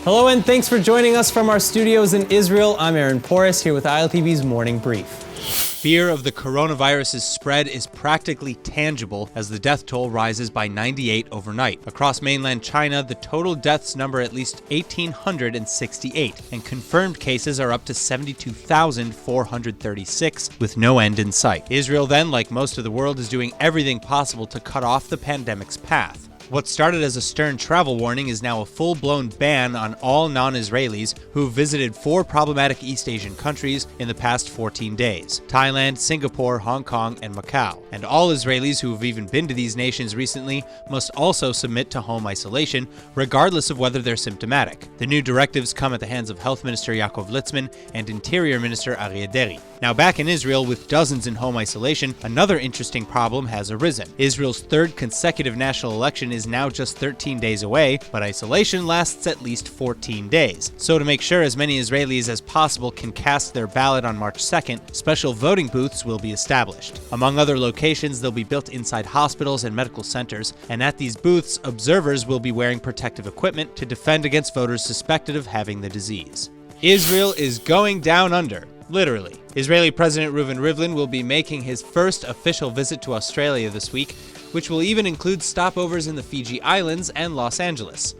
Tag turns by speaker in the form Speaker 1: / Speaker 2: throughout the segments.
Speaker 1: Hello and thanks for joining us from our studios in Israel. I'm Aaron Porras here with ILTV's Morning Brief.
Speaker 2: Fear of the coronavirus's spread is practically tangible as the death toll rises by 98 overnight. Across mainland China, the total deaths number at least 1,868, and confirmed cases are up to 72,436, with no end in sight. Israel then, like most of the world, is doing everything possible to cut off the pandemic's path. What started as a stern travel warning is now a full-blown ban on all non-Israelis who visited 4 problematic East Asian countries in the past 14 days: Thailand, Singapore, Hong Kong, and Macau. And all Israelis who have even been to these nations recently must also submit to home isolation, regardless of whether they're symptomatic. The new directives come at the hands of Health Minister Yaakov Litzman and Interior Minister Aryeh Deri. Now back in Israel, with dozens in home isolation, another interesting problem has arisen. Israel's third consecutive national election is now just 13 days away, but isolation lasts at least 14 days. So to make sure as many Israelis as possible can cast their ballot on March 2nd, special voting booths will be established. Among other locations, they'll be built inside hospitals and medical centers, and at these booths, observers will be wearing protective equipment to defend against voters suspected of having the disease. Israel is going down under. Literally. Israeli President Reuven Rivlin will be making his first official visit to Australia this week, which will even include stopovers in the Fiji Islands and Los Angeles.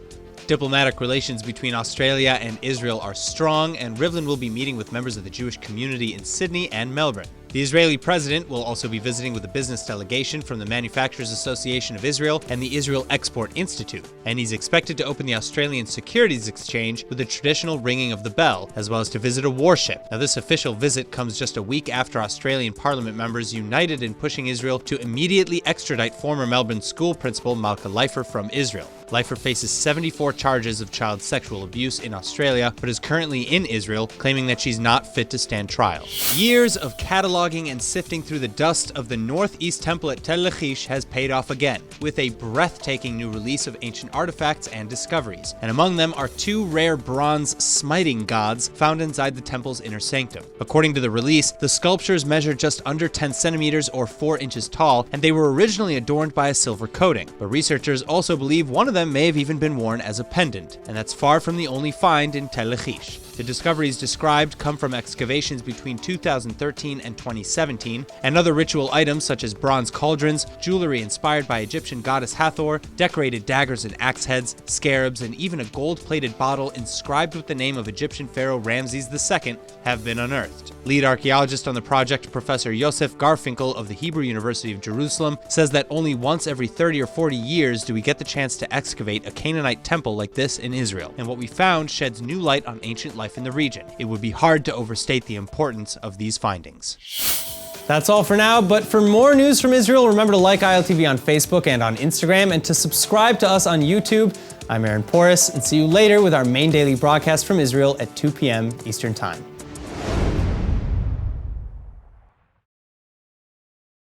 Speaker 2: Diplomatic relations between Australia and Israel are strong, and Rivlin will be meeting with members of the Jewish community in Sydney and Melbourne. The Israeli president will also be visiting with a business delegation from the Manufacturers Association of Israel and the Israel Export Institute, and he's expected to open the Australian Securities Exchange with the traditional ringing of the bell, as well as to visit a warship. Now, this official visit comes just a week after Australian Parliament members united in pushing Israel to immediately extradite former Melbourne school principal Malka Leifer from Israel. Leifer faces 74 charges of child sexual abuse in Australia, but is currently in Israel, claiming that she's not fit to stand trial. Years of cataloging and sifting through the dust of the Northeast Temple at Tel Lachish has paid off again, with a breathtaking new release of ancient artifacts and discoveries. And among them are 2 rare bronze smiting gods found inside the temple's inner sanctum. According to the release, the sculptures measure just under 10 centimeters or 4 inches tall, and they were originally adorned by a silver coating. But researchers also believe one of them may have even been worn as a pendant, and that's far from the only find in Tel Lachish. The discoveries described come from excavations between 2013 and 2017, and other ritual items such as bronze cauldrons, jewelry inspired by Egyptian goddess Hathor, decorated daggers and axe heads, scarabs, and even a gold-plated bottle inscribed with the name of Egyptian pharaoh Ramses II have been unearthed. Lead archaeologist on the project, Professor Yosef Garfinkel of the Hebrew University of Jerusalem, says that only once every 30 or 40 years do we get the chance to excavate a Canaanite temple like this in Israel, and what we found sheds new light on ancient life in the region. It would be hard to overstate the importance of these findings.
Speaker 1: That's all for now, but for more news from Israel, remember to like ILTV on Facebook and on Instagram, and to subscribe to us on YouTube. I'm Aaron Porras, and see you later with our main daily broadcast from Israel at 2 p.m. Eastern Time.